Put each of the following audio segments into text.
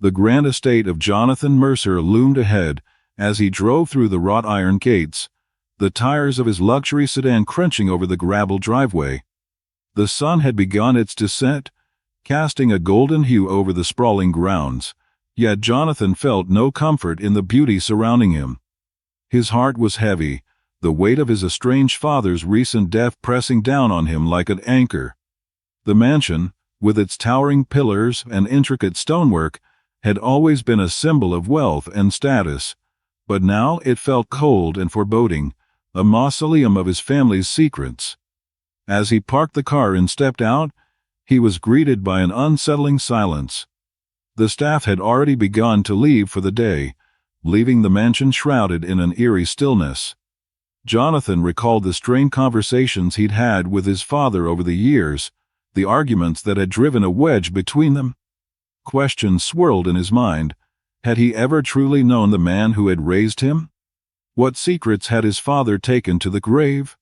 The grand estate of Jonathan Mercer loomed ahead as he drove through the wrought iron gates, the tires of his luxury sedan crunching over the gravel driveway. The sun had begun its descent, casting a golden hue over the sprawling grounds, yet Jonathan felt no comfort in the beauty surrounding him. His heart was heavy, the weight of his estranged father's recent death pressing down on him like an anchor. The mansion, with its towering pillars and intricate stonework, had always been a symbol of wealth and status, but now it felt cold and foreboding, a mausoleum of his family's secrets. As he parked the car and stepped out, he was greeted by an unsettling silence. The staff had already begun to leave for the day, leaving the mansion shrouded in an eerie stillness. Jonathan recalled the strained conversations he'd had with his father over the years, the arguments that had driven a wedge between them. Questions swirled in his mind. Had he ever truly known the man who had raised him? What secrets had his father taken to the grave?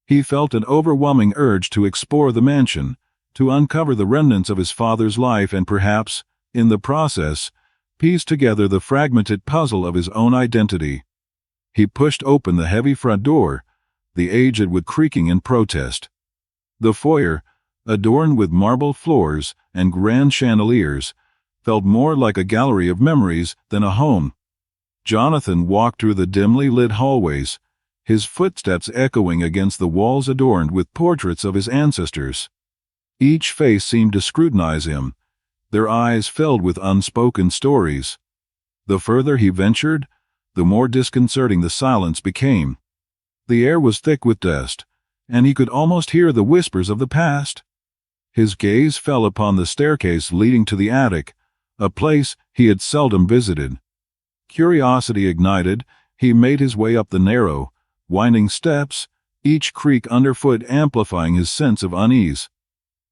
He felt an overwhelming urge to explore the mansion, to uncover the remnants of his father's life and perhaps, in the process, piece together the fragmented puzzle of his own identity. He pushed open the heavy front door, the aged wood creaking in protest. The foyer, adorned with marble floors and grand chandeliers, felt more like a gallery of memories than a home. Jonathan walked through the dimly lit hallways, his footsteps echoing against the walls adorned with portraits of his ancestors. Each face seemed to scrutinize him, their eyes filled with unspoken stories. The further he ventured, the more disconcerting the silence became. The air was thick with dust, and he could almost hear the whispers of the past. His gaze fell upon the staircase leading to the attic, a place he had seldom visited. Curiosity ignited, he made his way up the narrow, winding steps, each creak underfoot amplifying his sense of unease.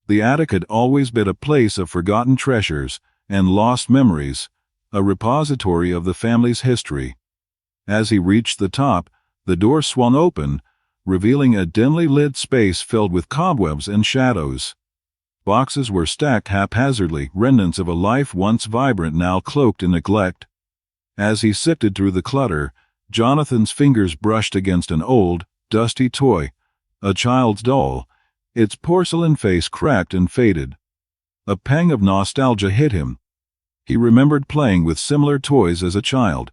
The attic had always been a place of forgotten treasures and lost memories, a repository of the family's history. As he reached the top, the door swung open, revealing a dimly lit space filled with cobwebs and shadows. Boxes were stacked haphazardly, remnants of a life once vibrant now cloaked in neglect. As he sifted through the clutter, Jonathan's fingers brushed against an old, dusty toy, a child's doll, its porcelain face cracked and faded. A pang of nostalgia hit him. He remembered playing with similar toys as a child.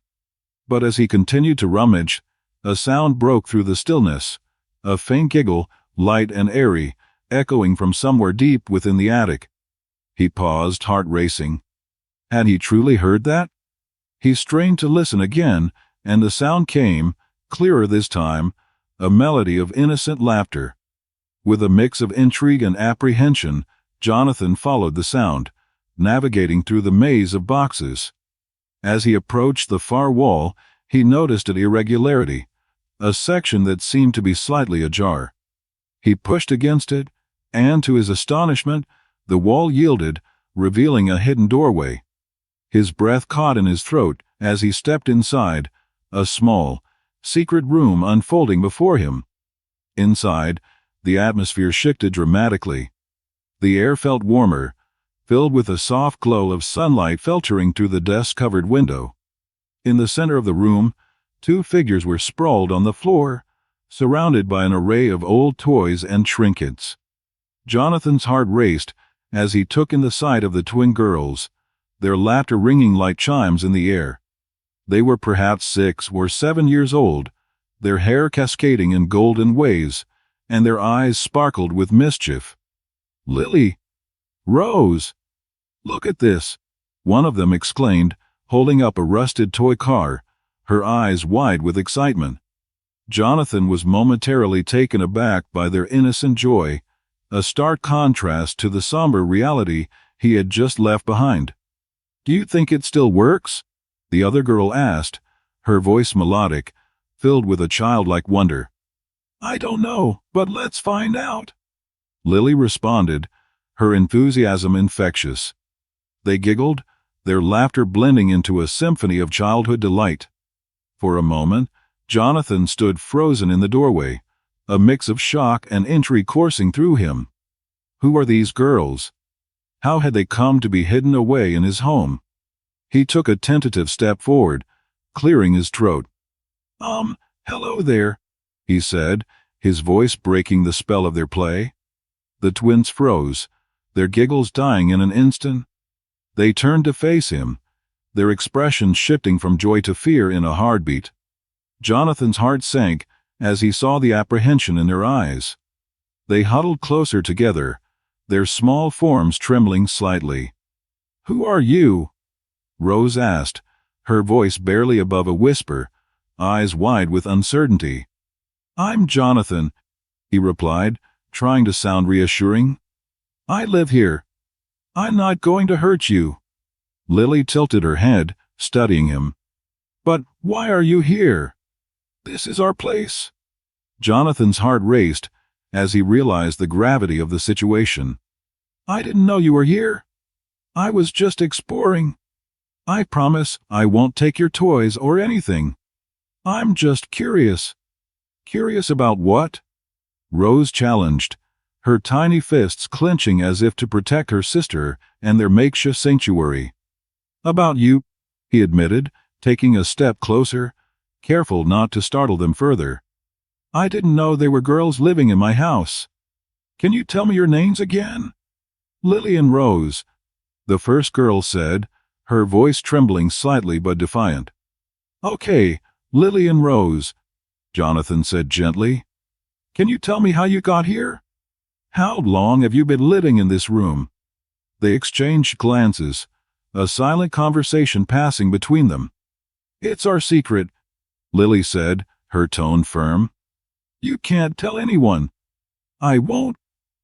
But as he continued to rummage, a sound broke through the stillness, a faint giggle, light and airy, echoing from somewhere deep within the attic. He paused, heart racing. Had he truly heard that? He strained to listen again, and the sound came, clearer this time, a melody of innocent laughter. With a mix of intrigue and apprehension, Jonathan followed the sound, navigating through the maze of boxes. As he approached the far wall, he noticed an irregularity, a section that seemed to be slightly ajar. He pushed against it, and to his astonishment, the wall yielded, revealing a hidden doorway. His breath caught in his throat as he stepped inside, a small, secret room unfolding before him. Inside, the atmosphere shifted dramatically. The air felt warmer, filled with a soft glow of sunlight filtering through the dust-covered window. In the center of the room, two figures were sprawled on the floor, surrounded by an array of old toys and trinkets. Jonathan's heart raced as he took in the sight of the twin girls, their laughter ringing like chimes in the air. They were perhaps 6 or 7 years old, their hair cascading in golden waves, and their eyes sparkled with mischief. "Lily! Rose! Look at this!" one of them exclaimed, holding up a rusted toy car, her eyes wide with excitement. Jonathan was momentarily taken aback by their innocent joy, a stark contrast to the somber reality he had just left behind. "Do you think it still works?" the other girl asked, her voice melodic, filled with a childlike wonder. "I don't know, but let's find out," Lily responded, her enthusiasm infectious. They giggled, their laughter blending into a symphony of childhood delight. For a moment, Jonathan stood frozen in the doorway, a mix of shock and intrigue coursing through him. Who are these girls? How had they come to be hidden away in his home? He took a tentative step forward, clearing his throat. Hello there, he said, his voice breaking the spell of their play. The twins froze, their giggles dying in an instant. They turned to face him, their expressions shifting from joy to fear in a heartbeat. Jonathan's heart sank as he saw the apprehension in their eyes. They huddled closer together, their small forms trembling slightly. "Who are you?" Rose asked, her voice barely above a whisper, eyes wide with uncertainty. "I'm Jonathan," he replied, trying to sound reassuring. "I live here. I'm not going to hurt you." Lily tilted her head, studying him. "But why are you here? This is our place." Jonathan's heart raced as he realized the gravity of the situation. "I didn't know you were here. I was just exploring. I promise I won't take your toys or anything. I'm just curious." "Curious about what?" Rose challenged, her tiny fists clenching as if to protect her sister and their makeshift sanctuary. "About you," he admitted, taking a step closer, careful not to startle them further. "I didn't know there were girls living in my house. Can you tell me your names again?" "Lily and Rose," the first girl said, her voice trembling slightly but defiant. "Okay, Lily and Rose," Jonathan said gently. "Can you tell me how you got here? How long have you been living in this room?" They exchanged glances, a silent conversation passing between them. "It's our secret," Lily said, her tone firm. "You can't tell anyone." "I won't,"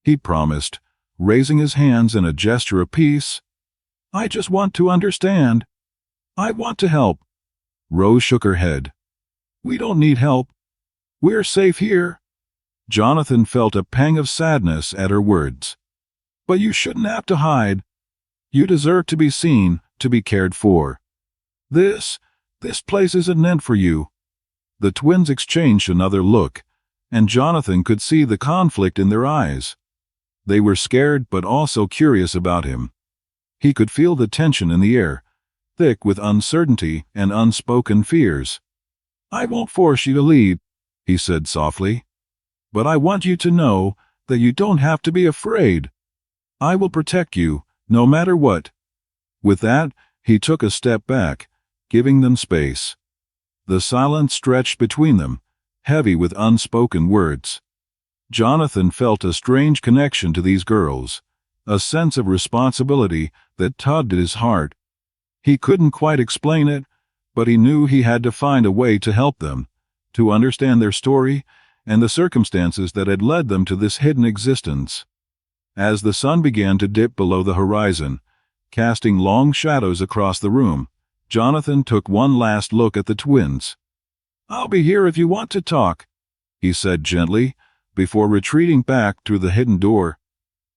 he promised, raising his hands in a gesture of peace. "I just want to understand. I want to help." Rose shook her head. "We don't need help. We're safe here." Jonathan felt a pang of sadness at her words. "But you shouldn't have to hide. You deserve to be seen, to be cared for. This place isn't meant for you." The twins exchanged another look, and Jonathan could see the conflict in their eyes. They were scared but also curious about him. He could feel the tension in the air, thick with uncertainty and unspoken fears. "I won't force you to leave," he said softly. "But I want you to know that you don't have to be afraid. I will protect you, no matter what." With that, he took a step back, giving them space. The silence stretched between them, heavy with unspoken words. Jonathan felt a strange connection to these girls, a sense of responsibility that tugged at his heart. He couldn't quite explain it, but he knew he had to find a way to help them, to understand their story and the circumstances that had led them to this hidden existence. As the sun began to dip below the horizon, casting long shadows across the room, Jonathan took one last look at the twins. "I'll be here if you want to talk," he said gently, before retreating back through the hidden door.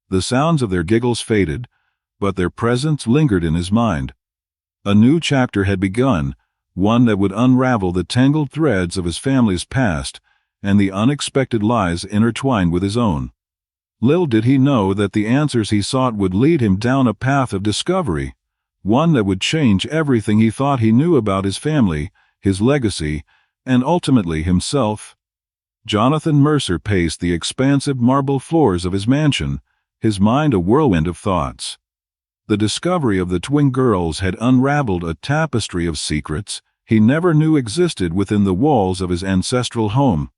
The sounds of their giggles faded, but their presence lingered in his mind. A new chapter had begun, one that would unravel the tangled threads of his family's past and the unexpected lies intertwined with his own. Little did he know that the answers he sought would lead him down a path of discovery, one that would change everything he thought he knew about his family, his legacy, and ultimately himself. Jonathan Mercer paced the expansive marble floors of his mansion, his mind a whirlwind of thoughts. The discovery of the twin girls had unraveled a tapestry of secrets he never knew existed within the walls of his ancestral home.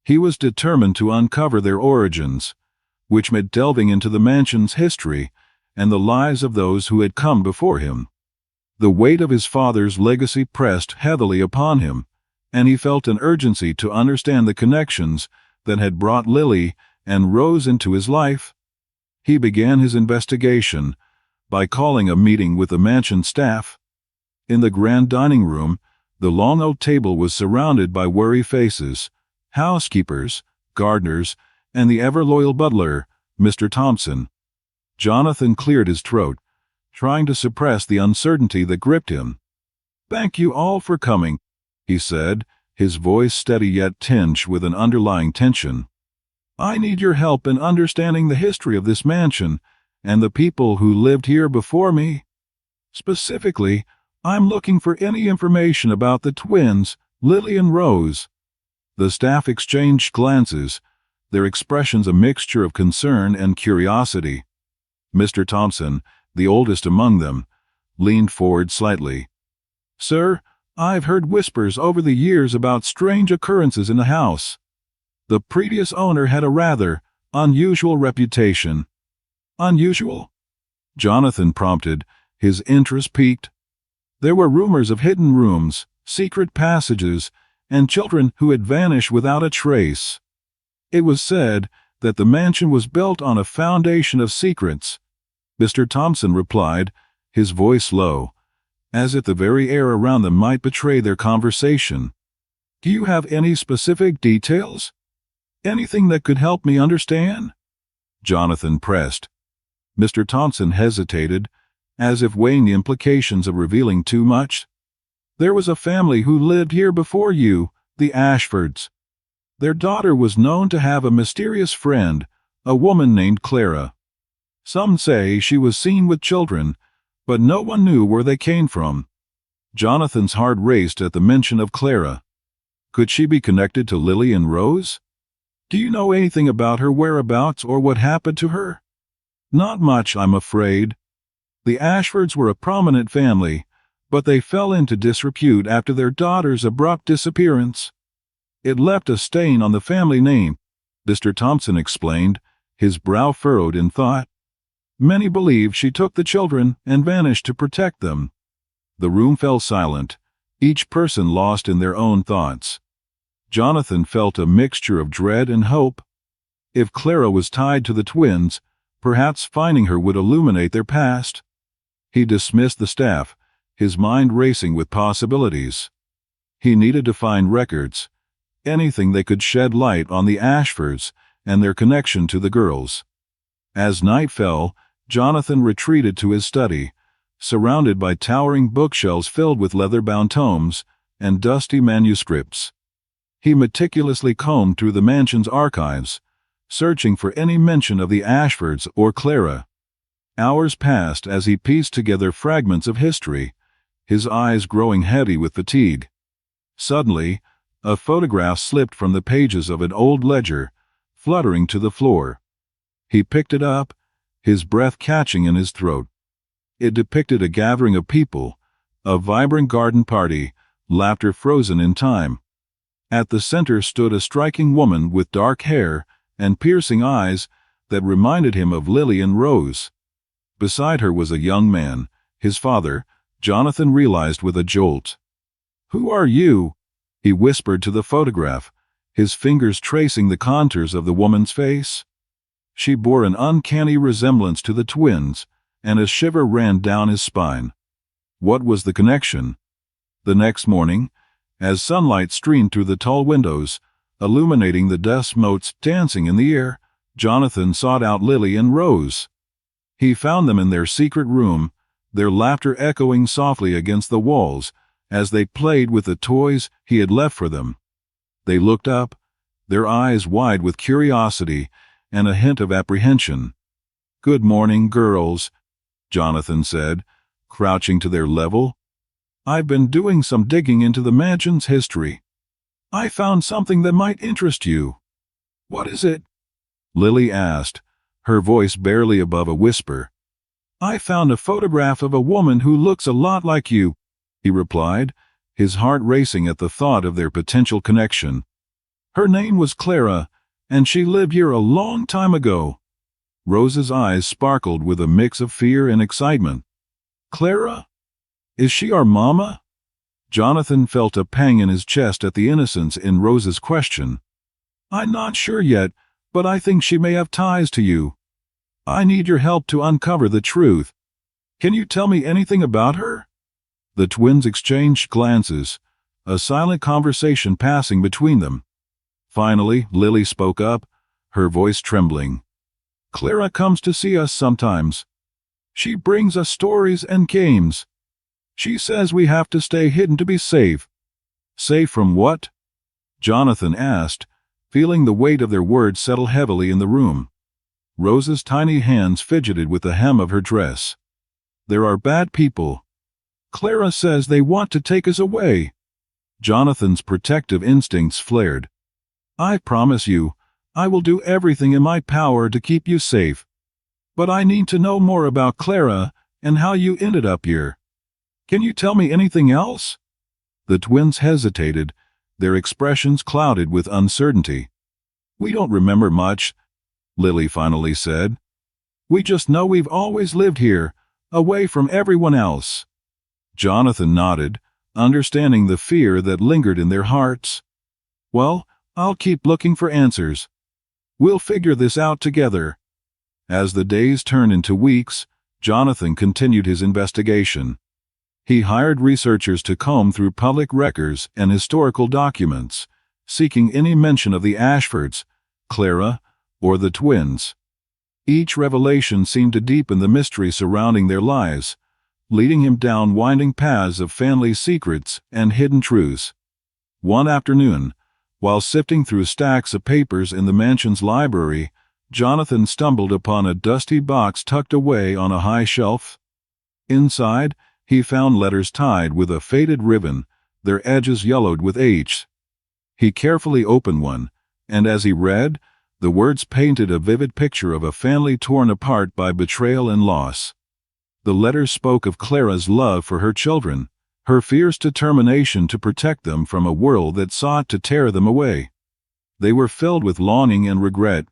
He was determined to uncover their origins, which meant delving into the mansion's history and the lives of those who had come before him. The weight of his father's legacy pressed heavily upon him, and he felt an urgency to understand the connections that had brought Lily and Rose into his life. He began his investigation by calling a meeting with the mansion staff. In the grand dining room, the long oak table was surrounded by worry faces, housekeepers, gardeners, and the ever-loyal butler, Mr. Thompson. Jonathan cleared his throat, trying to suppress the uncertainty that gripped him. "Thank you all for coming," he said, his voice steady yet tinged with an underlying tension. "I need your help in understanding the history of this mansion and the people who lived here before me. Specifically, I'm looking for any information about the twins, Lily and Rose." The staff exchanged glances, their expressions a mixture of concern and curiosity. Mr. Thompson, the oldest among them, leaned forward slightly. "Sir, I've heard whispers over the years about strange occurrences in the house. The previous owner had a rather unusual reputation." "Unusual?" Jonathan prompted, his interest piqued. "There were rumors of hidden rooms, secret passages, and children who had vanished without a trace. It was said that the mansion was built on a foundation of secrets," Mr. Thompson replied, his voice low, as if the very air around them might betray their conversation. "Do you have any specific details? Anything that could help me understand?" Jonathan pressed. Mr. Thompson hesitated, as if weighing the implications of revealing too much. "There was a family who lived here before you, the Ashfords. Their daughter was known to have a mysterious friend, a woman named Clara. Some say she was seen with children, but no one knew where they came from." Jonathan's heart raced at the mention of Clara. Could she be connected to Lily and Rose? "Do you know anything about her whereabouts or what happened to her?" "Not much, I'm afraid. The Ashfords were a prominent family, but they fell into disrepute after their daughter's abrupt disappearance. It left a stain on the family name," Mr. Thompson explained, his brow furrowed in thought. "Many believe she took the children and vanished to protect them." The room fell silent, each person lost in their own thoughts. Jonathan felt a mixture of dread and hope. If Clara was tied to the twins, perhaps finding her would illuminate their past. He dismissed the staff, his mind racing with possibilities. He needed to find records, anything that could shed light on the Ashfords and their connection to the girls. As night fell, Jonathan retreated to his study, surrounded by towering bookshelves filled with leather-bound tomes and dusty manuscripts. He meticulously combed through the mansion's archives, searching for any mention of the Ashfords or Clara. Hours passed as he pieced together fragments of history, his eyes growing heavy with fatigue. Suddenly, a photograph slipped from the pages of an old ledger, fluttering to the floor. He picked it up, his breath catching in his throat. It depicted a gathering of people, a vibrant garden party, laughter frozen in time. At the center stood a striking woman with dark hair and piercing eyes that reminded him of Lily and Rose. Beside her was a young man, his father, Jonathan realized with a jolt. "Who are you?" he whispered to the photograph, his fingers tracing the contours of the woman's face. She bore an uncanny resemblance to the twins, and a shiver ran down his spine. What was the connection? The next morning, as sunlight streamed through the tall windows, illuminating the dust motes dancing in the air, Jonathan sought out Lily and Rose. He found them in their secret room, their laughter echoing softly against the walls as they played with the toys he had left for them. They looked up, their eyes wide with curiosity and a hint of apprehension. "Good morning, girls," Jonathan said, crouching to their level. "I've been doing some digging into the mansion's history. I found something that might interest you." "What is it?" Lily asked, her voice barely above a whisper. "I found a photograph of a woman who looks a lot like you," he replied, his heart racing at the thought of their potential connection. "Her name was Clara, and she lived here a long time ago." Rose's eyes sparkled with a mix of fear and excitement. "Clara? Is she our mama?" Jonathan felt a pang in his chest at the innocence in Rose's question. "I'm not sure yet, but I think she may have ties to you. I need your help to uncover the truth. Can you tell me anything about her?" The twins exchanged glances, a silent conversation passing between them. Finally, Lily spoke up, her voice trembling. "Clara comes to see us sometimes. She brings us stories and games. She says we have to stay hidden to be safe." "Safe from what?" Jonathan asked, feeling the weight of their words settle heavily in the room. Rose's tiny hands fidgeted with the hem of her dress. "There are bad people. Clara says they want to take us away. Jonathan's protective instincts flared. I promise you, I will do everything in my power to keep you safe. But I need to know more about Clara and how you ended up here. Can you tell me anything else? The twins hesitated, their expressions clouded with uncertainty. We don't remember much, Lily finally said. We just know we've always lived here, away from everyone else. Jonathan nodded, understanding the fear that lingered in their hearts. Well, I'll keep looking for answers. We'll figure this out together. As the days turned into weeks, Jonathan continued his investigation. He hired researchers to comb through public records and historical documents, seeking any mention of the Ashfords, Clara, or the twins. Each revelation seemed to deepen the mystery surrounding their lives, leading him down winding paths of family secrets and hidden truths. One afternoon, while sifting through stacks of papers in the mansion's library, Jonathan stumbled upon a dusty box tucked away on a high shelf. Inside, he found letters tied with a faded ribbon, their edges yellowed with age. He carefully opened one, and as he read, the words painted a vivid picture of a family torn apart by betrayal and loss. The letters spoke of Clara's love for her children, her fierce determination to protect them from a world that sought to tear them away. They were filled with longing and regret,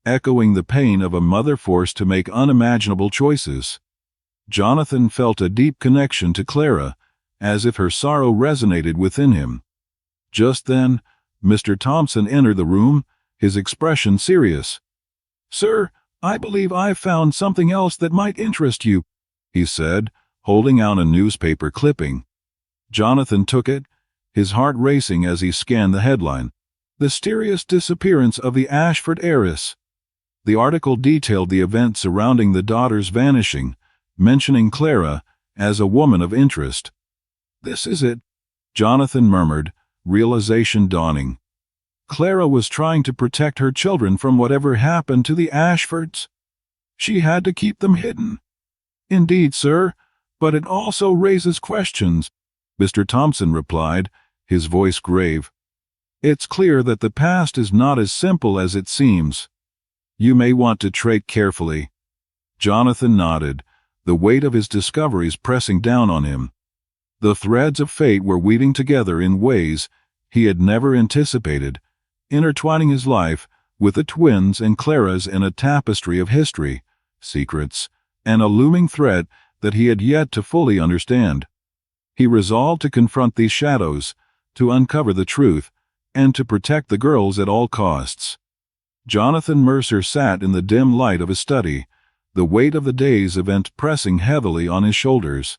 echoing the pain of a mother forced to make unimaginable choices. Jonathan felt a deep connection to Clara, as if her sorrow resonated within him. Just then, Mr. Thompson entered the room, his expression serious. "Sir, I believe I've found something else that might interest you," he said, holding out a newspaper clipping. Jonathan took it, his heart racing as he scanned the headline, "The Mysterious Disappearance of the Ashford Heiress." The article detailed the events surrounding the daughter's vanishing, mentioning Clara as a woman of interest. "This is it," Jonathan murmured, realization dawning. Clara was trying to protect her children from whatever happened to the Ashfords. She had to keep them hidden. "Indeed, sir, but it also raises questions," Mr. Thompson replied, his voice grave. "It's clear that the past is not as simple as it seems. You may want to tread carefully." Jonathan nodded, the weight of his discoveries pressing down on him. The threads of fate were weaving together in ways he had never anticipated, intertwining his life with the twins and Clara's in a tapestry of history, secrets, and a looming threat that he had yet to fully understand. He resolved to confront these shadows, to uncover the truth, and to protect the girls at all costs. Jonathan Mercer sat in the dim light of his study, the weight of the day's event pressing heavily on his shoulders.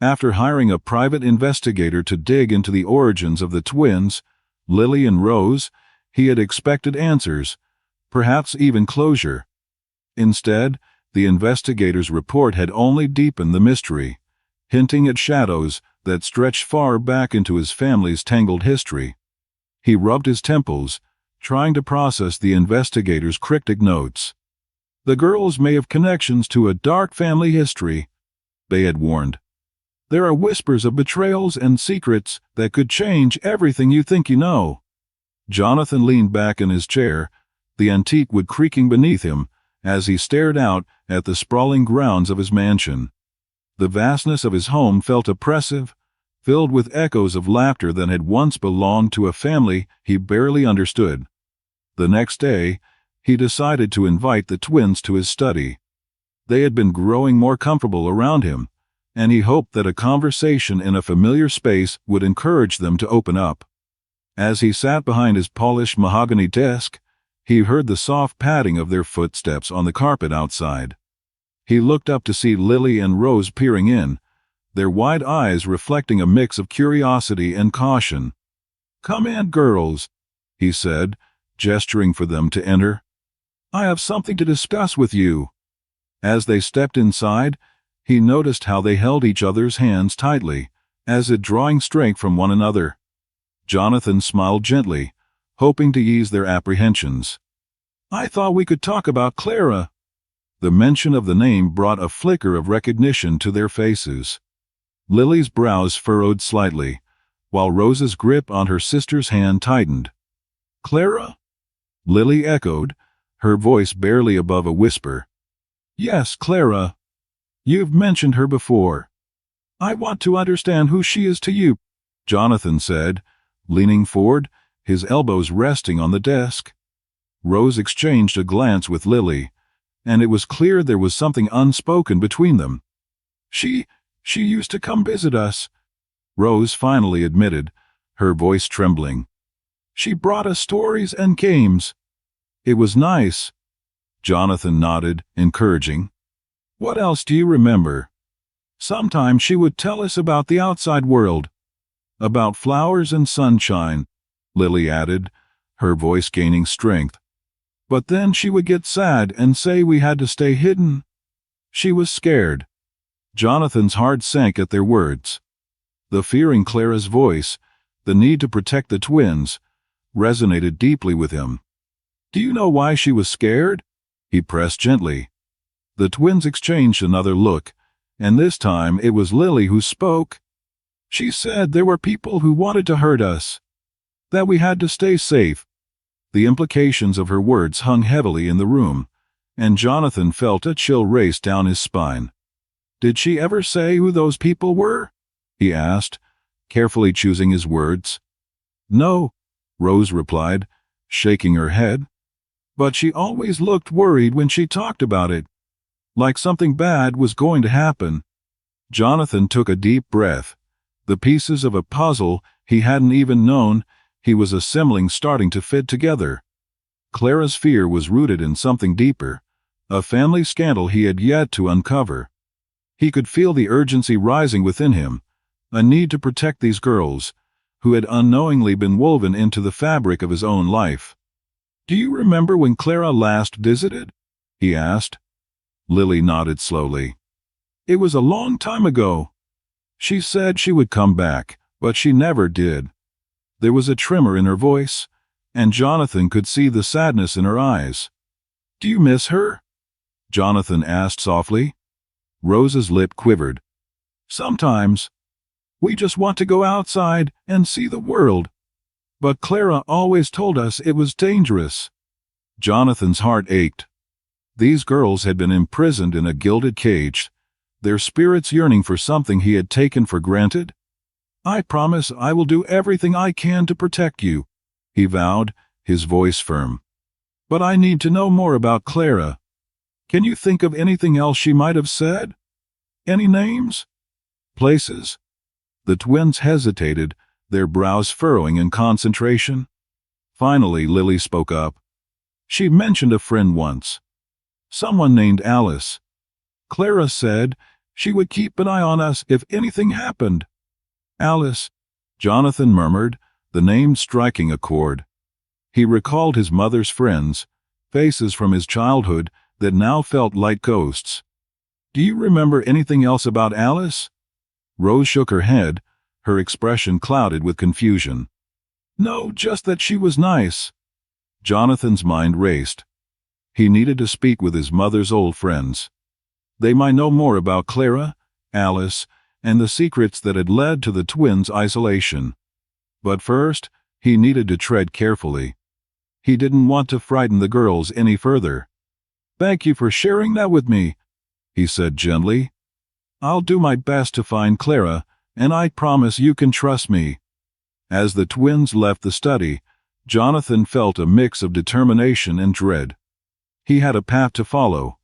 After hiring a private investigator to dig into the origins of the twins, Lily and Rose, he had expected answers, perhaps even closure. Instead, the investigator's report had only deepened the mystery, hinting at shadows that stretched far back into his family's tangled history. He rubbed his temples, trying to process the investigator's cryptic notes. "The girls may have connections to a dark family history," they had warned. "There are whispers of betrayals and secrets that could change everything you think you know." Jonathan leaned back in his chair, the antique wood creaking beneath him, as he stared out at the sprawling grounds of his mansion. The vastness of his home felt oppressive, filled with echoes of laughter that had once belonged to a family he barely understood. The next day, he decided to invite the twins to his study. They had been growing more comfortable around him, and he hoped that a conversation in a familiar space would encourage them to open up. As he sat behind his polished mahogany desk, he heard the soft padding of their footsteps on the carpet outside. He looked up to see Lily and Rose peering in, their wide eyes reflecting a mix of curiosity and caution. "Come in, girls," he said, gesturing for them to enter. "I have something to discuss with you." As they stepped inside, he noticed how they held each other's hands tightly, as if drawing strength from one another. Jonathan smiled gently, hoping to ease their apprehensions. "I thought we could talk about Clara." The mention of the name brought a flicker of recognition to their faces. Lily's brows furrowed slightly, while Rose's grip on her sister's hand tightened. "Clara?" Lily echoed, her voice barely above a whisper. "Yes, Clara. You've mentioned her before. I want to understand who she is to you," Jonathan said, leaning forward, his elbows resting on the desk. Rose exchanged a glance with Lily, and it was clear there was something unspoken between them. She used to come visit us," Rose finally admitted, her voice trembling. "She brought us stories and games." "It was nice." Jonathan nodded, encouraging. "What else do you remember?" "Sometimes she would tell us about the outside world. About flowers and sunshine," Lily added, her voice gaining strength. "But then she would get sad and say we had to stay hidden. She was scared." Jonathan's heart sank at their words. The fear in Clara's voice, the need to protect the twins, resonated deeply with him. "Do you know why she was scared?" he pressed gently. The twins exchanged another look, and this time it was Lily who spoke. "She said there were people who wanted to hurt us. That we had to stay safe." The implications of her words hung heavily in the room, and Jonathan felt a chill race down his spine. "Did she ever say who those people were?" he asked, carefully choosing his words. "No," Rose replied, shaking her head. "But she always looked worried when she talked about it, like something bad was going to happen." Jonathan took a deep breath. The pieces of a puzzle he hadn't even known he was assembling starting to fit together. Clara's fear was rooted in something deeper, a family scandal he had yet to uncover. He could feel the urgency rising within him, a need to protect these girls, who had unknowingly been woven into the fabric of his own life. "Do you remember when Clara last visited?" he asked. Lily nodded slowly. "It was a long time ago. She said she would come back, but she never did." There was a tremor in her voice, and Jonathan could see the sadness in her eyes. "Do you miss her?" Jonathan asked softly. Rose's lip quivered. "Sometimes. We just want to go outside and see the world. But Clara always told us it was dangerous." Jonathan's heart ached. These girls had been imprisoned in a gilded cage, their spirits yearning for something he had taken for granted. "I promise I will do everything I can to protect you," he vowed, his voice firm. "But I need to know more about Clara. Can you think of anything else she might have said? Any names? Places?" The twins hesitated, their brows furrowing in concentration. Finally, Lily spoke up. "She mentioned a friend once. Someone named Alice. Clara said she would keep an eye on us if anything happened." "Alice," Jonathan murmured, the name striking a chord. He recalled his mother's friends, faces from his childhood that now felt like ghosts. "Do you remember anything else about Alice?" Rose shook her head, her expression clouded with confusion. "No, just that she was nice." Jonathan's mind raced. He needed to speak with his mother's old friends. They might know more about Clara, Alice, and the secrets that had led to the twins' isolation. But first, he needed to tread carefully. He didn't want to frighten the girls any further. "Thank you for sharing that with me," he said gently. "I'll do my best to find Clara, and I promise you can trust me." As the twins left the study, Jonathan felt a mix of determination and dread. He had a path to follow,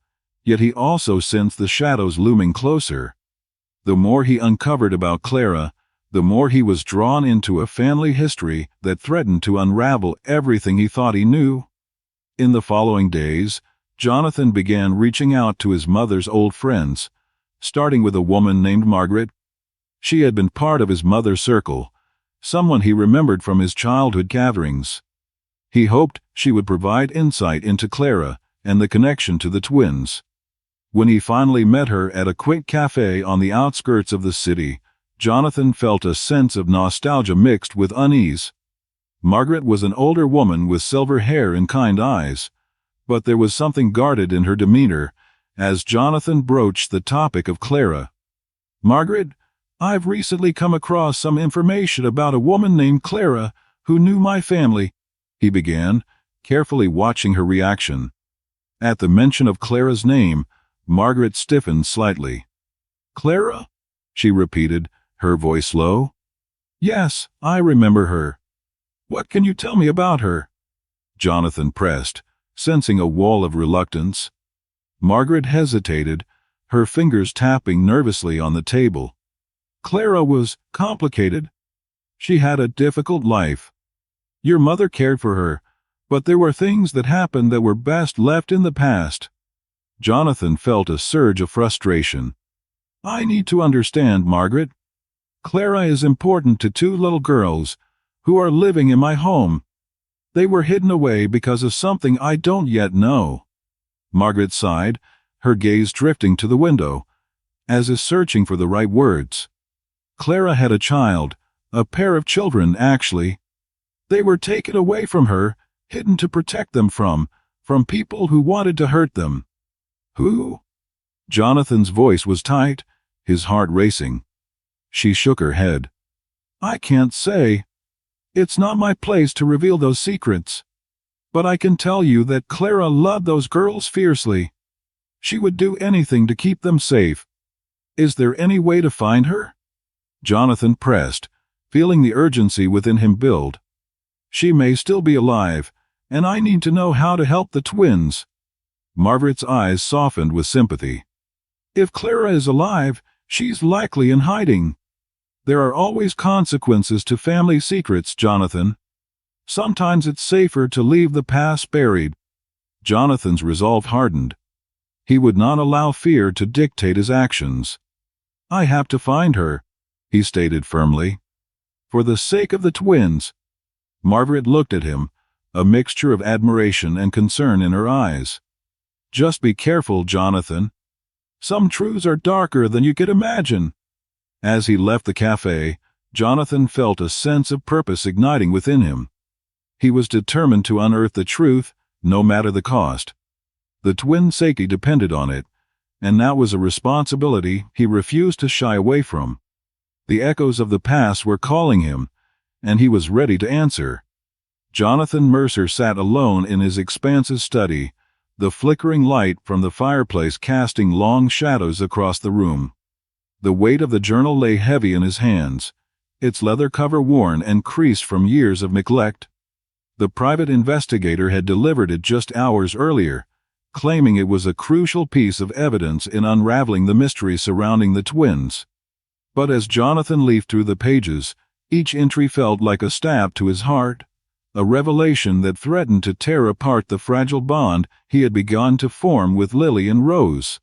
yet he also sensed the shadows looming closer. The more he uncovered about Clara, the more he was drawn into a family history that threatened to unravel everything he thought he knew. In the following days, Jonathan began reaching out to his mother's old friends, starting with a woman named Margaret. She had been part of his mother's circle, someone he remembered from his childhood gatherings. He hoped she would provide insight into Clara and the connection to the twins. When he finally met her at a quaint cafe on the outskirts of the city, Jonathan felt a sense of nostalgia mixed with unease. Margaret was an older woman with silver hair and kind eyes, but there was something guarded in her demeanor as Jonathan broached the topic of Clara. "Margaret, I've recently come across some information about a woman named Clara who knew my family, he began, carefully watching her reaction. At the mention of Clara's name, Margaret stiffened slightly. Clara? She repeated, her voice low. Yes, I remember her. What can you tell me about her? Jonathan pressed, sensing a wall of reluctance. Margaret hesitated, her fingers tapping nervously on the table. Clara was complicated. She had a difficult life. Your mother cared for her, but there were things that happened that were best left in the past. Jonathan felt a surge of frustration. I need to understand, Margaret. Clara is important to two little girls who are living in my home. They were hidden away because of something I don't yet know. Margaret sighed, her gaze drifting to the window, as if searching for the right words. Clara had a child, a pair of children, actually. They were taken away from her, hidden to protect them from people who wanted to hurt them. Who? Jonathan's voice was tight, his heart racing. She shook her head. I can't say. It's not my place to reveal those secrets. But I can tell you that Clara loved those girls fiercely. She would do anything to keep them safe. Is there any way to find her? Jonathan pressed, feeling the urgency within him build. She may still be alive, and I need to know how to help the twins. Margaret's eyes softened with sympathy. If Clara is alive, she's likely in hiding. There are always consequences to family secrets, Jonathan. Sometimes it's safer to leave the past buried. Jonathan's resolve hardened. He would not allow fear to dictate his actions. I have to find her, he stated firmly. For the sake of the twins. Margaret looked at him, a mixture of admiration and concern in her eyes. Just be careful, Jonathan. Some truths are darker than you could imagine. As he left the cafe, Jonathan felt a sense of purpose igniting within him. He was determined to unearth the truth, no matter the cost. The twins' safety depended on it, and that was a responsibility he refused to shy away from. The echoes of the past were calling him, and he was ready to answer. Jonathan Mercer sat alone in his expansive study, the flickering light from the fireplace casting long shadows across the room. The weight of the journal lay heavy in his hands, its leather cover worn and creased from years of neglect. The private investigator had delivered it just hours earlier, claiming it was a crucial piece of evidence in unraveling the mystery surrounding the twins. But as Jonathan leafed through the pages, each entry felt like a stab to his heart, a revelation that threatened to tear apart the fragile bond he had begun to form with Lily and Rose.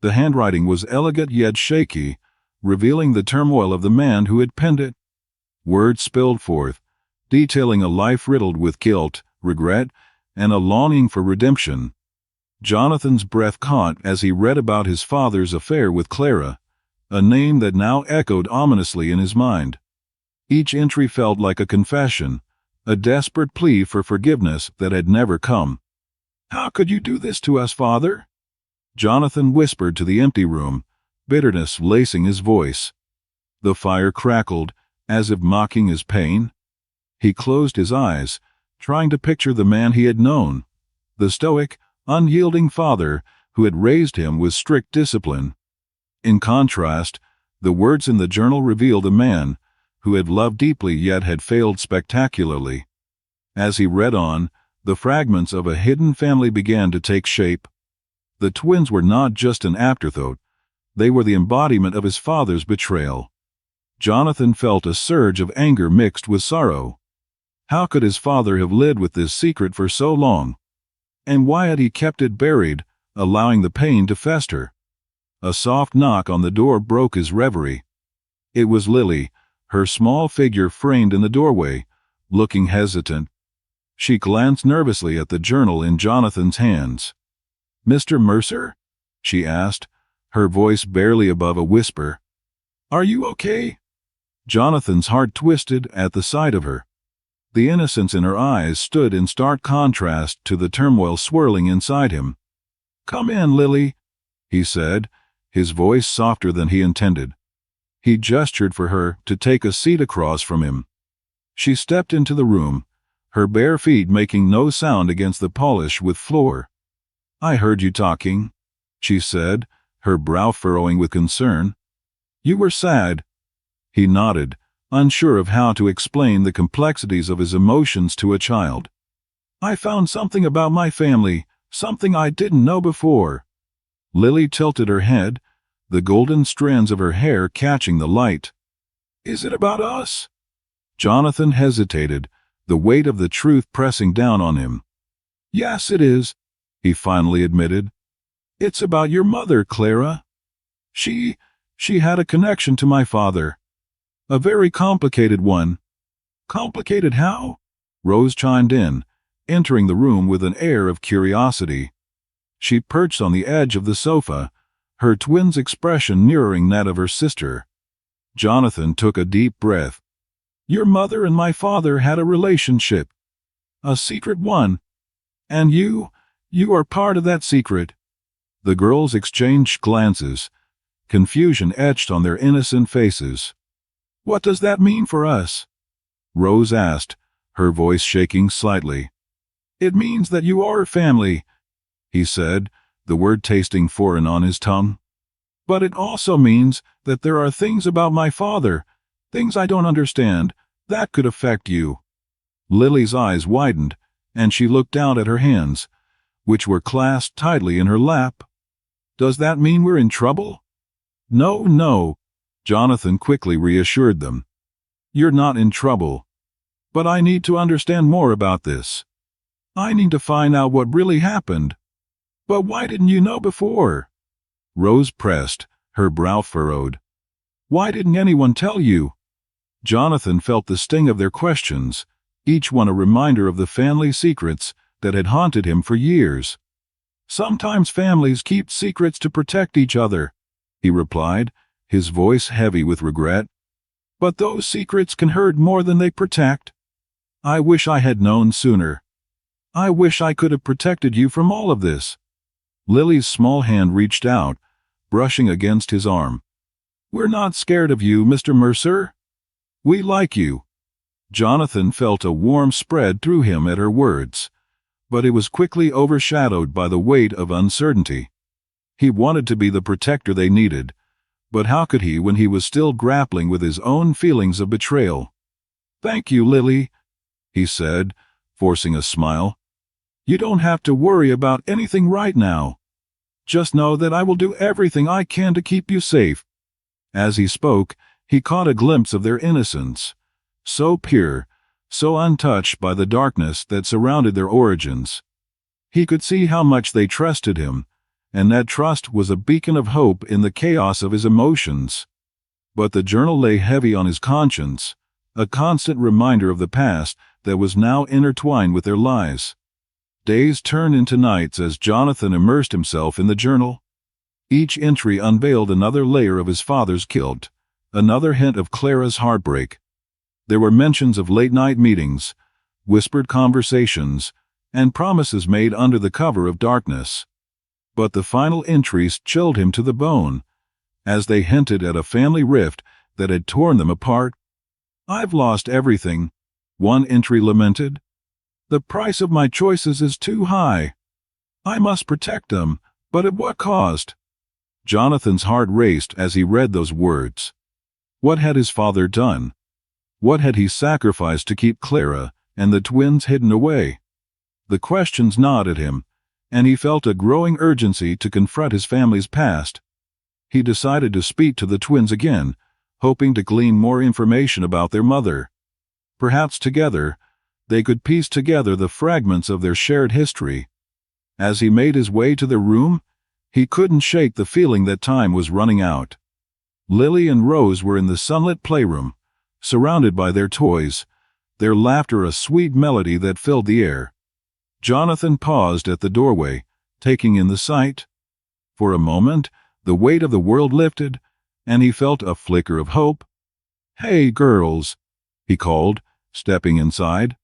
The handwriting was elegant yet shaky, revealing the turmoil of the man who had penned it. Words spilled forth, detailing a life riddled with guilt, regret, and a longing for redemption. Jonathan's breath caught as he read about his father's affair with Clara, a name that now echoed ominously in his mind. Each entry felt like a confession, a desperate plea for forgiveness that had never come. How could you do this to us, Father? Jonathan whispered to the empty room, bitterness lacing his voice. The fire crackled, as if mocking his pain. He closed his eyes, trying to picture the man he had known, the stoic, unyielding father who had raised him with strict discipline. In contrast, the words in the journal revealed a man who had loved deeply yet had failed spectacularly. As he read on, the fragments of a hidden family began to take shape. The twins were not just an afterthought, they were the embodiment of his father's betrayal. Jonathan felt a surge of anger mixed with sorrow. How could his father have lived with this secret for so long? And why had he kept it buried, allowing the pain to fester? A soft knock on the door broke his reverie. It was Lily, her small figure framed in the doorway, looking hesitant. She glanced nervously at the journal in Jonathan's hands. "Mr. Mercer?" she asked, her voice barely above a whisper. "Are you okay?" Jonathan's heart twisted at the sight of her. The innocence in her eyes stood in stark contrast to the turmoil swirling inside him. "Come in, Lily," he said, his voice softer than he intended. He gestured for her to take a seat across from him. She stepped into the room, her bare feet making no sound against the polished wood floor. "I heard you talking," she said, her brow furrowing with concern. "You were sad." He nodded, unsure of how to explain the complexities of his emotions to a child. "I found something about my family, something I didn't know before." Lily tilted her head, the golden strands of her hair catching the light. "Is it about us?" Jonathan hesitated, the weight of the truth pressing down on him. "Yes, it is," he finally admitted. "It's about your mother, Clara. She had a connection to my father. A very complicated one." "Complicated how?" Rose chimed in, entering the room with an air of curiosity. She perched on the edge of the sofa, her twin's expression mirroring that of her sister. Jonathan took a deep breath. "Your mother and my father had a relationship. A secret one. And you are part of that secret." The girls exchanged glances, confusion etched on their innocent faces. "What does that mean for us?" Rose asked, her voice shaking slightly. "It means that you are family," he said, the word tasting foreign on his tongue. "But it also means that there are things about my father, things I don't understand, that could affect you." Lily's eyes widened, and she looked down at her hands, which were clasped tightly in her lap. "Does that mean we're in trouble?" "No, no," Jonathan quickly reassured them. "You're not in trouble. But I need to understand more about this. I need to find out what really happened." "But why didn't you know before?" Rose pressed, her brow furrowed. "Why didn't anyone tell you?" Jonathan felt the sting of their questions, each one a reminder of the family secrets that had haunted him for years. "Sometimes families keep secrets to protect each other," he replied, his voice heavy with regret. "But those secrets can hurt more than they protect. I wish I had known sooner. I wish I could have protected you from all of this." Lily's small hand reached out, brushing against his arm. "We're not scared of you, Mr. Mercer. We like you." Jonathan felt a warmth spread through him at her words, but it was quickly overshadowed by the weight of uncertainty. He wanted to be the protector they needed, but how could he when he was still grappling with his own feelings of betrayal? "Thank you, Lily," he said, forcing a smile. "You don't have to worry about anything right now. Just know that I will do everything I can to keep you safe." As he spoke, he caught a glimpse of their innocence, so pure, so untouched by the darkness that surrounded their origins. He could see how much they trusted him, and that trust was a beacon of hope in the chaos of his emotions. But the journal lay heavy on his conscience, a constant reminder of the past that was now intertwined with their lives. Days turned into nights as Jonathan immersed himself in the journal. Each entry unveiled another layer of his father's guilt, another hint of Clara's heartbreak. There were mentions of late-night meetings, whispered conversations, and promises made under the cover of darkness. But the final entries chilled him to the bone, as they hinted at a family rift that had torn them apart. "I've lost everything," one entry lamented. "The price of my choices is too high. I must protect them, but at what cost?" Jonathan's heart raced as he read those words. What had his father done? What had he sacrificed to keep Clara and the twins hidden away? The questions gnawed at him, and he felt a growing urgency to confront his family's past. He decided to speak to the twins again, hoping to glean more information about their mother. Perhaps together, they could piece together the fragments of their shared history. As he made his way to their room, he couldn't shake the feeling that time was running out. Lily and Rose were in the sunlit playroom, surrounded by their toys, their laughter a sweet melody that filled the air. Jonathan paused at the doorway, taking in the sight. For a moment, the weight of the world lifted, and he felt a flicker of hope. "Hey, girls," he called, stepping inside.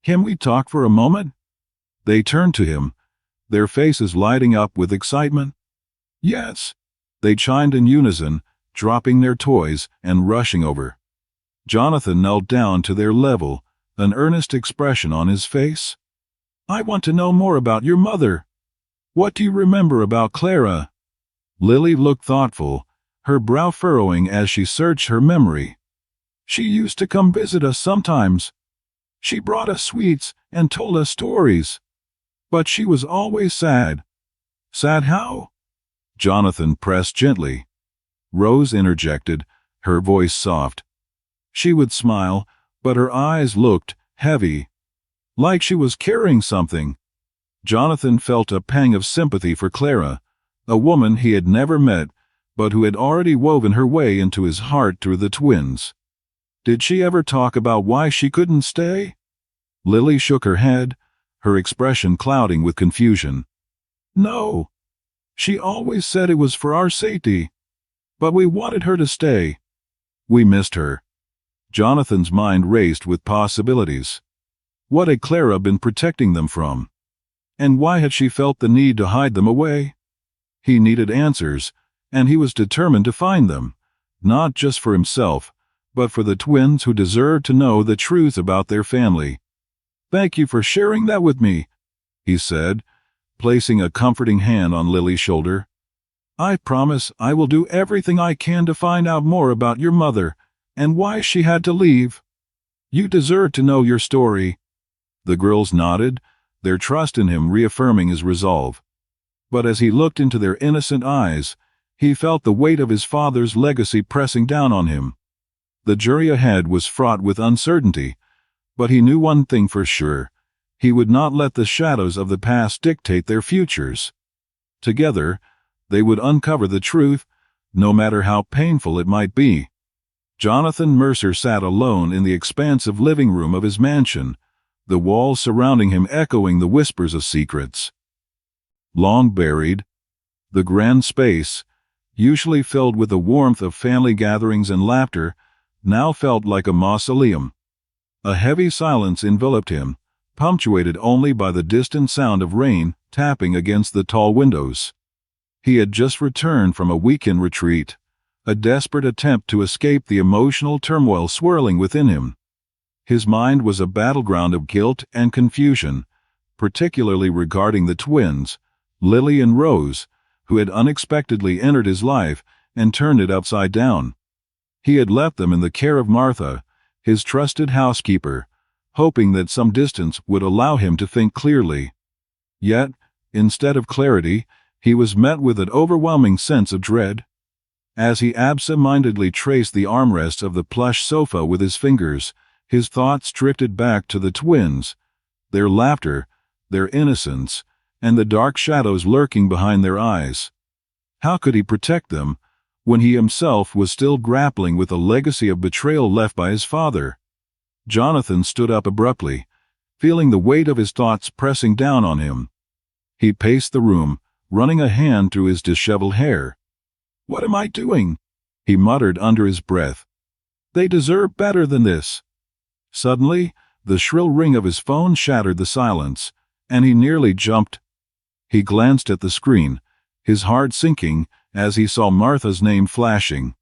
"Can we talk for a moment?" They turned to him, their faces lighting up with excitement. "Yes," they chimed in unison, dropping their toys and rushing over. Jonathan knelt down to their level, an earnest expression on his face. "I want to know more about your mother. What do you remember about Clara?" Lily looked thoughtful, her brow furrowing as she searched her memory. "She used to come visit us sometimes. She brought us sweets and told us stories. But she was always sad." "Sad how?" Jonathan pressed gently. Rose interjected, her voice soft. "She would smile, but her eyes looked heavy, like she was carrying something." Jonathan felt a pang of sympathy for Clara, a woman he had never met, but who had already woven her way into his heart through the twins. "Did she ever talk about why she couldn't stay?" Lily shook her head, her expression clouding with confusion. "No. She always said it was for our safety. But we wanted her to stay. We missed her." Jonathan's mind raced with possibilities. What had Clara been protecting them from? And why had she felt the need to hide them away? He needed answers, and he was determined to find them, not just for himself, but for the twins who deserved to know the truth about their family. "Thank you for sharing that with me," he said, placing a comforting hand on Lily's shoulder. "I promise I will do everything I can to find out more about your mother and why she had to leave. You deserve to know your story." The girls nodded, their trust in him reaffirming his resolve. But as he looked into their innocent eyes, he felt the weight of his father's legacy pressing down on him. The journey ahead was fraught with uncertainty, but he knew one thing for sure: he would not let the shadows of the past dictate their futures. Together, they would uncover the truth, no matter how painful it might be. Jonathan Mercer sat alone in the expansive living room of his mansion, the walls surrounding him echoing the whispers of secrets. Long buried, the grand space, usually filled with the warmth of family gatherings and laughter, now felt like a mausoleum. A heavy silence enveloped him, punctuated only by the distant sound of rain tapping against the tall windows. He had just returned from a weekend retreat, a desperate attempt to escape the emotional turmoil swirling within him. His mind was a battleground of guilt and confusion, particularly regarding the twins, Lily and Rose, who had unexpectedly entered his life and turned it upside down. He had left them in the care of Martha, his trusted housekeeper, hoping that some distance would allow him to think clearly. Yet, instead of clarity, he was met with an overwhelming sense of dread. As he absent-mindedly traced the armrests of the plush sofa with his fingers, his thoughts drifted back to the twins, their laughter, their innocence, and the dark shadows lurking behind their eyes. How could he protect them when he himself was still grappling with a legacy of betrayal left by his father? Jonathan stood up abruptly, feeling the weight of his thoughts pressing down on him. He paced the room, running a hand through his disheveled hair. "What am I doing?" he muttered under his breath. "They deserve better than this." Suddenly, the shrill ring of his phone shattered the silence, and he nearly jumped. He glanced at the screen, his heart sinking as he saw Martha's name flashing.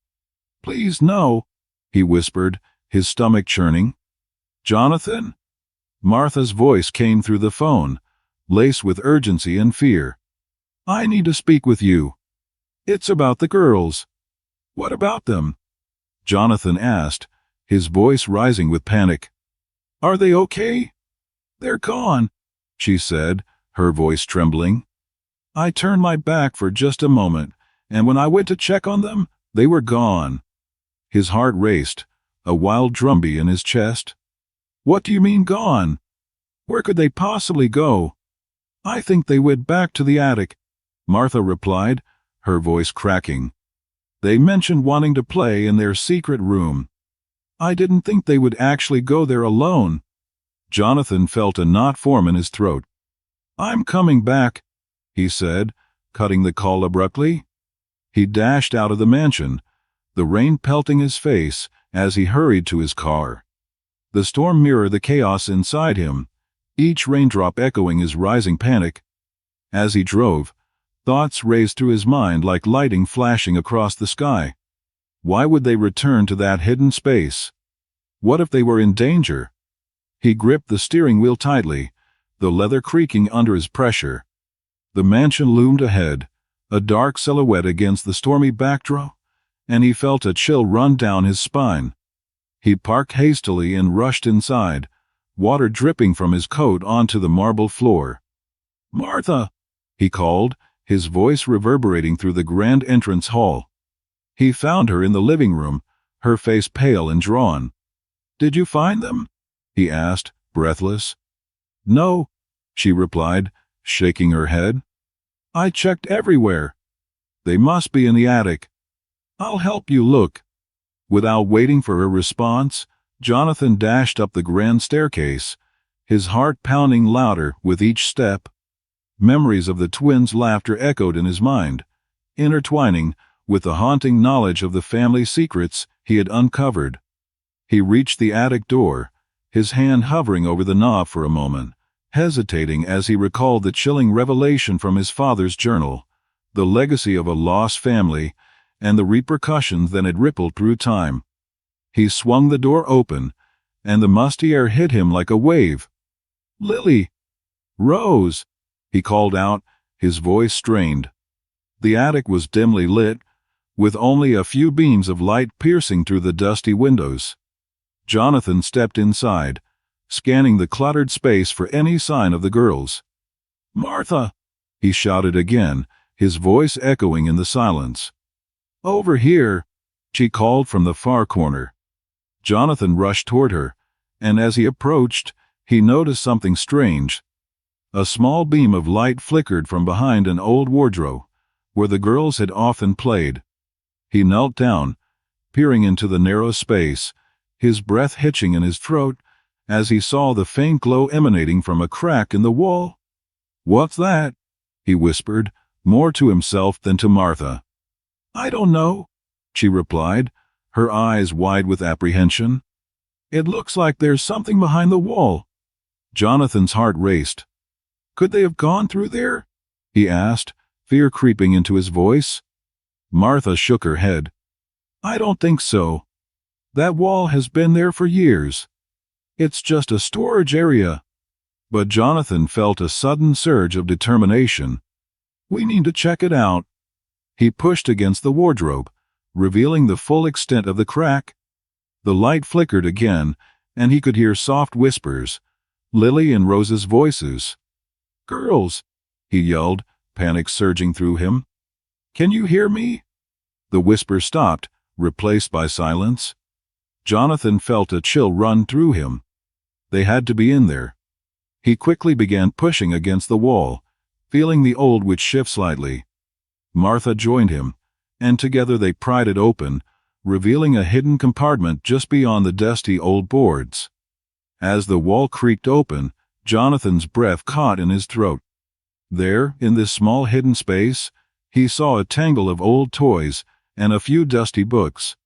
"Please no," he whispered, his stomach churning. "Jonathan?" Martha's voice came through the phone, laced with urgency and fear. "I need to speak with you. It's about the girls." "What about them?" Jonathan asked, his voice rising with panic. "Are they okay?" "They're gone," she said, her voice trembling. "I turned my back for just a moment, and when I went to check on them, they were gone." His heart raced, a wild drumbeat in his chest. "What do you mean gone? Where could they possibly go?" "I think they went back to the attic," Martha replied, her voice cracking. "They mentioned wanting to play in their secret room. I didn't think they would actually go there alone." Jonathan felt a knot form in his throat. "I'm coming back," he said, cutting the call abruptly. He dashed out of the mansion, the rain pelting his face as he hurried to his car. The storm mirrored the chaos inside him, each raindrop echoing his rising panic. As he drove, thoughts raced through his mind like lightning flashing across the sky. Why would they return to that hidden space? What if they were in danger? He gripped the steering wheel tightly, the leather creaking under his pressure. The mansion loomed ahead, a dark silhouette against the stormy backdrop, and he felt a chill run down his spine. He parked hastily and rushed inside, water dripping from his coat onto the marble floor. "Martha!" he called, his voice reverberating through the grand entrance hall. He found her in the living room, her face pale and drawn. "Did you find them?" he asked, breathless. "No," she replied, shaking her head. "I checked everywhere. They must be in the attic. I'll help you look." Without waiting for her response, Jonathan dashed up the grand staircase, his heart pounding louder with each step. Memories of the twins' laughter echoed in his mind, intertwining with the haunting knowledge of the family secrets he had uncovered. He reached the attic door, his hand hovering over the knob for a moment, hesitating as he recalled the chilling revelation from his father's journal, the legacy of a lost family, and the repercussions that had rippled through time. He swung the door open, and the musty air hit him like a wave. "Lily! Rose!" he called out, his voice strained. The attic was dimly lit, with only a few beams of light piercing through the dusty windows. Jonathan stepped inside, scanning the cluttered space for any sign of the girls. "Martha!" he shouted again, his voice echoing in the silence. "Over here!" she called from the far corner. Jonathan rushed toward her, and as he approached, he noticed something strange. A small beam of light flickered from behind an old wardrobe, where the girls had often played. He knelt down, peering into the narrow space, his breath hitching in his throat as he saw the faint glow emanating from a crack in the wall. "What's that?" he whispered, more to himself than to Martha. "I don't know," she replied, her eyes wide with apprehension. "It looks like there's something behind the wall." Jonathan's heart raced. "Could they have gone through there?" he asked, fear creeping into his voice. Martha shook her head. "I don't think so. That wall has been there for years. It's just a storage area." But Jonathan felt a sudden surge of determination. "We need to check it out." He pushed against the wardrobe, revealing the full extent of the crack. The light flickered again, and he could hear soft whispers, Lily and Rose's voices. "Girls!" he yelled, panic surging through him. "Can you hear me?" The whisper stopped, replaced by silence. Jonathan felt a chill run through him. They had to be in there. He quickly began pushing against the wall, feeling the old witch shift slightly. Martha joined him, and together they pried it open, revealing a hidden compartment just beyond the dusty old boards. As the wall creaked open, Jonathan's breath caught in his throat. There, in this small hidden space, he saw a tangle of old toys and a few dusty books.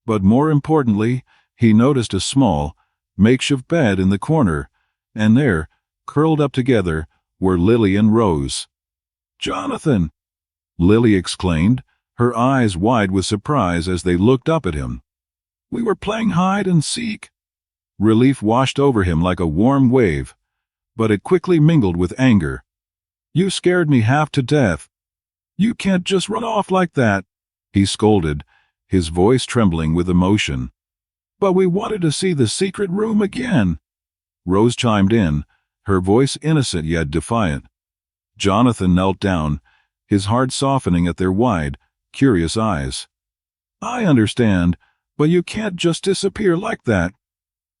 But more importantly, he noticed a small, makeshift bed in the corner, and there, curled up together, were Lily and Rose. "Jonathan!" Lily exclaimed, her eyes wide with surprise as they looked up at him. "We were playing hide and seek." Relief washed over him like a warm wave, but it quickly mingled with anger. "You scared me half to death. You can't just run off like that," he scolded, his voice trembling with emotion. "But we wanted to see the secret room again," Rose chimed in, her voice innocent yet defiant. Jonathan knelt down, his heart softening at their wide, curious eyes. "I understand, but you can't just disappear like that.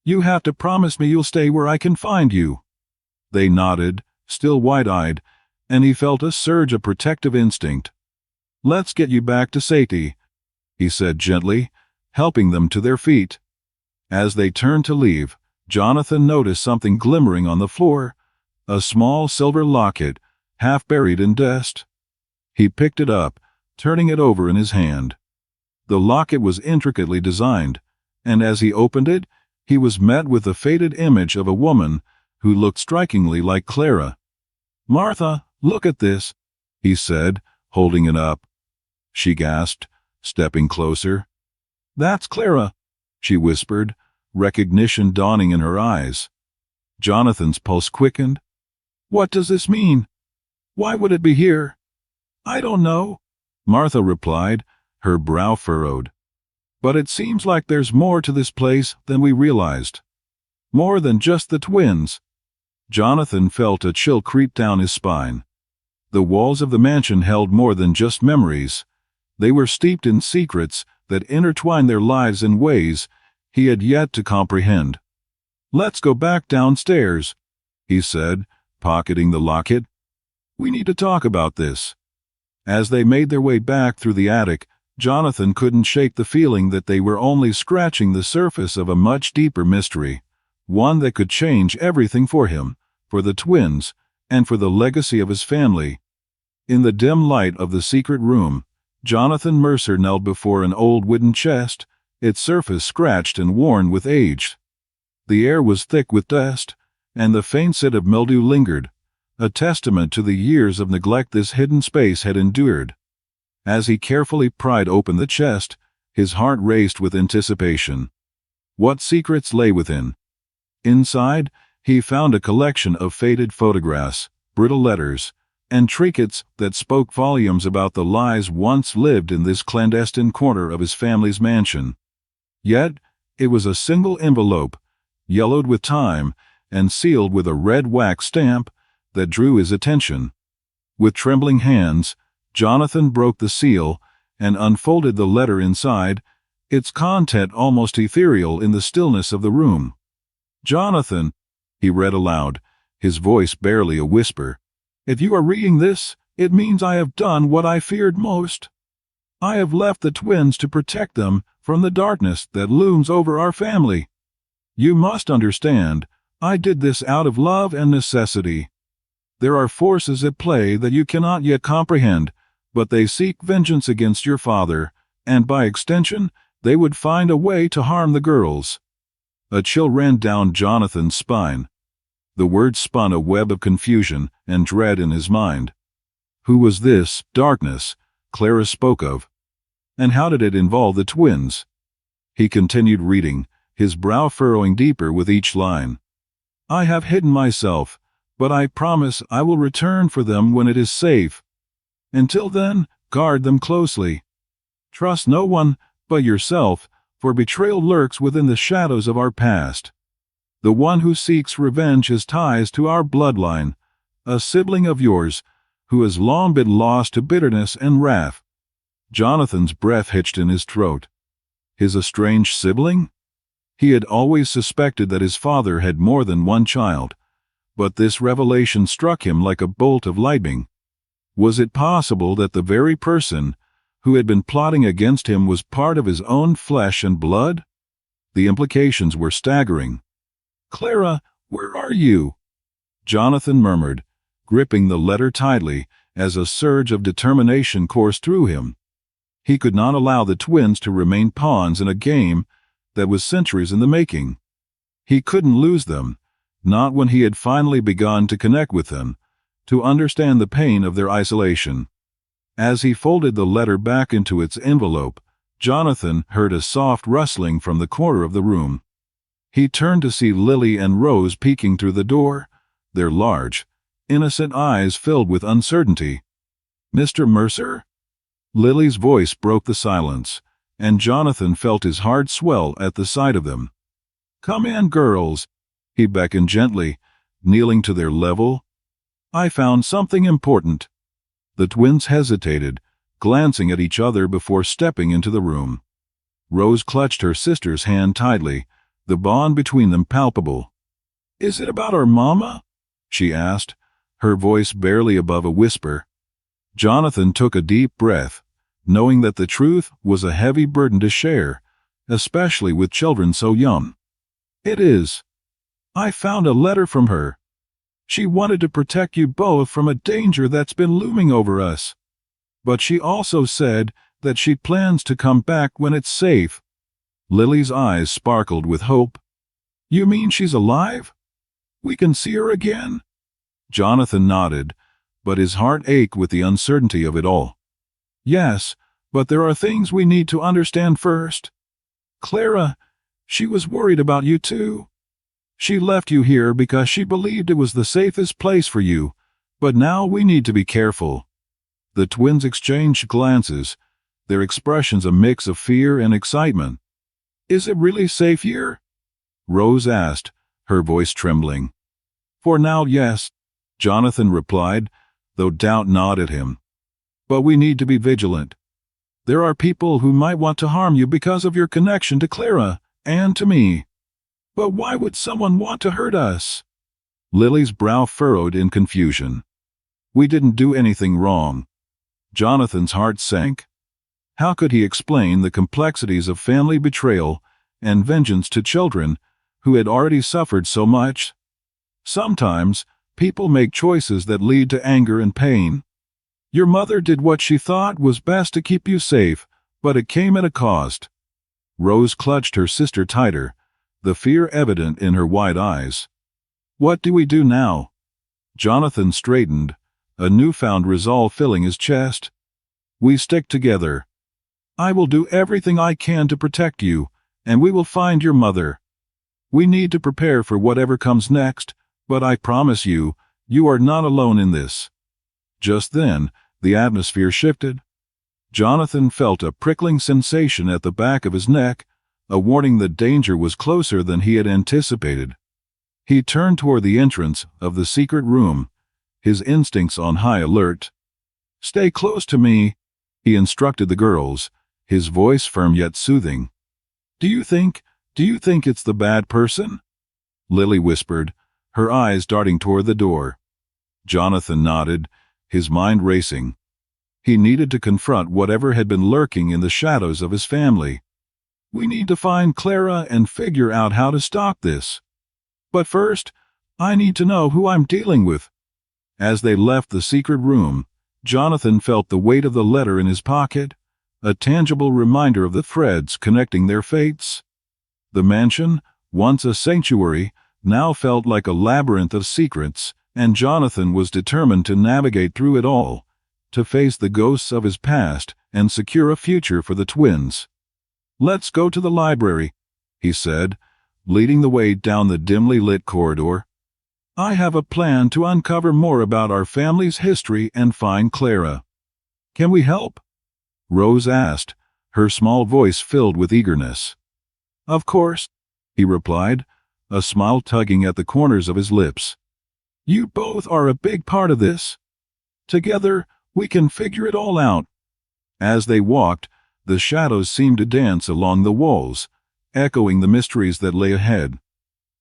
You have to promise me you'll stay where I can find you." They nodded, still wide-eyed, and he felt a surge of protective instinct. "Let's get you back to safety," he said gently, helping them to their feet. As they turned to leave, Jonathan noticed something glimmering on the floor, a small silver locket, half buried in dust. He picked it up, turning it over in his hand. The locket was intricately designed, and as he opened it, he was met with the faded image of a woman who looked strikingly like Clara. "Martha, look at this," he said, holding it up. She gasped, stepping closer. That's Clara, she whispered, recognition dawning in her eyes. Jonathan's pulse quickened. What does this mean? Why would it be here? I don't know, Martha replied, her brow furrowed. But it seems like there's more to this place than we realized. More than just the twins. Jonathan felt a chill creep down his spine. The walls of the mansion held more than just memories. They were steeped in secrets that intertwined their lives in ways he had yet to comprehend. Let's go back downstairs, he said, pocketing the locket. We need to talk about this. As they made their way back through the attic, Jonathan couldn't shake the feeling that they were only scratching the surface of a much deeper mystery, one that could change everything for him, for the twins, and for the legacy of his family. In the dim light of the secret room, Jonathan Mercer knelt before an old wooden chest, its surface scratched and worn with age. The air was thick with dust, and the faint scent of mildew lingered, a testament to the years of neglect this hidden space had endured. As he carefully pried open the chest, his heart raced with anticipation. What secrets lay within? Inside, he found a collection of faded photographs, brittle letters, and trinkets that spoke volumes about the lives once lived in this clandestine corner of his family's mansion. Yet, it was a single envelope, yellowed with time and sealed with a red wax stamp, that drew his attention. With trembling hands, Jonathan broke the seal and unfolded the letter inside, its content almost ethereal in the stillness of the room. Jonathan, he read aloud, his voice barely a whisper, if you are reading this, it means I have done what I feared most. I have left the twins to protect them from the darkness that looms over our family. You must understand, I did this out of love and necessity. There are forces at play that you cannot yet comprehend, but they seek vengeance against your father, and by extension, they would find a way to harm the girls. A chill ran down Jonathan's spine. The words spun a web of confusion and dread in his mind. Who was this darkness Clara spoke of? And how did it involve the twins? He continued reading, his brow furrowing deeper with each line. I have hidden myself, but I promise I will return for them when it is safe. Until then, guard them closely. Trust no one but yourself, for betrayal lurks within the shadows of our past. The one who seeks revenge has ties to our bloodline, a sibling of yours, who has long been lost to bitterness and wrath. Jonathan's breath hitched in his throat. His estranged sibling? He had always suspected that his father had more than one child, but this revelation struck him like a bolt of lightning. Was it possible that the very person who had been plotting against him was part of his own flesh and blood? The implications were staggering. Clara, where are you? Jonathan murmured, gripping the letter tightly as a surge of determination coursed through him. He could not allow the twins to remain pawns in a game that was centuries in the making. He couldn't lose them, not when he had finally begun to connect with them, to understand the pain of their isolation. As he folded the letter back into its envelope, Jonathan heard a soft rustling from the corner of the room. He turned to see Lily and Rose peeking through the door, their large, innocent eyes filled with uncertainty. Mr. Mercer? Lily's voice broke the silence, and Jonathan felt his heart swell at the sight of them. Come in, girls, he beckoned gently, kneeling to their level. I found something important. The twins hesitated, glancing at each other before stepping into the room. Rose clutched her sister's hand tightly, the bond between them palpable. Is it about our mama? She asked, her voice barely above a whisper. Jonathan took a deep breath, knowing that the truth was a heavy burden to share, especially with children so young. It is. I found a letter from her. She wanted to protect you both from a danger that's been looming over us. But she also said that she plans to come back when it's safe. Lily's eyes sparkled with hope. You mean she's alive? We can see her again? Jonathan nodded, but his heart ached with the uncertainty of it all. Yes, but there are things we need to understand first. Clara, she was worried about you too. She left you here because she believed it was the safest place for you, but now we need to be careful." The twins exchanged glances, their expressions a mix of fear and excitement. "Is it really safe here?" Rose asked, her voice trembling. "For now, yes," Jonathan replied, though doubt gnawed at him. "But we need to be vigilant. There are people who might want to harm you because of your connection to Clara and to me." "But why would someone want to hurt us?" Lily's brow furrowed in confusion. "We didn't do anything wrong." Jonathan's heart sank. How could he explain the complexities of family betrayal and vengeance to children who had already suffered so much? Sometimes, people make choices that lead to anger and pain. Your mother did what she thought was best to keep you safe, but it came at a cost. Rose clutched her sister tighter, the fear evident in her wide eyes. "What do we do now?" Jonathan straightened, a newfound resolve filling his chest. "We stick together. I will do everything I can to protect you, and we will find your mother. We need to prepare for whatever comes next, but I promise you, you are not alone in this." Just then, the atmosphere shifted. Jonathan felt a prickling sensation at the back of his neck, a warning that danger was closer than he had anticipated. He turned toward the entrance of the secret room, his instincts on high alert. "Stay close to me," he instructed the girls, his voice firm yet soothing. Do you think it's the bad person?" Lily whispered, her eyes darting toward the door. Jonathan nodded, his mind racing. He needed to confront whatever had been lurking in the shadows of his family. "We need to find Clara and figure out how to stop this. But first, I need to know who I'm dealing with." As they left the secret room, Jonathan felt the weight of the letter in his pocket, a tangible reminder of the threads connecting their fates. The mansion, once a sanctuary, now felt like a labyrinth of secrets, and Jonathan was determined to navigate through it all, to face the ghosts of his past and secure a future for the twins. "Let's go to the library," he said, leading the way down the dimly lit corridor. "I have a plan to uncover more about our family's history and find Clara." "Can we help?" Rose asked, her small voice filled with eagerness. "Of course," he replied, a smile tugging at the corners of his lips. "You both are a big part of this. Together, we can figure it all out." As they walked, the shadows seemed to dance along the walls, echoing the mysteries that lay ahead.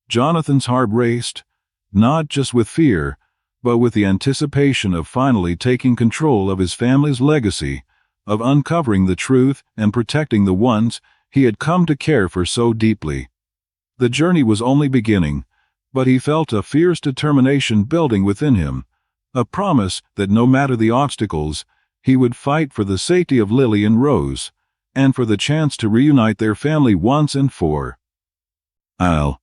Jonathan's heart raced, not just with fear, but with the anticipation of finally taking control of his family's legacy, of uncovering the truth and protecting the ones he had come to care for so deeply. The journey was only beginning, but he felt a fierce determination building within him, a promise that no matter the obstacles, he would fight for the safety of Lily and Rose, and for the chance to reunite their family once and for all.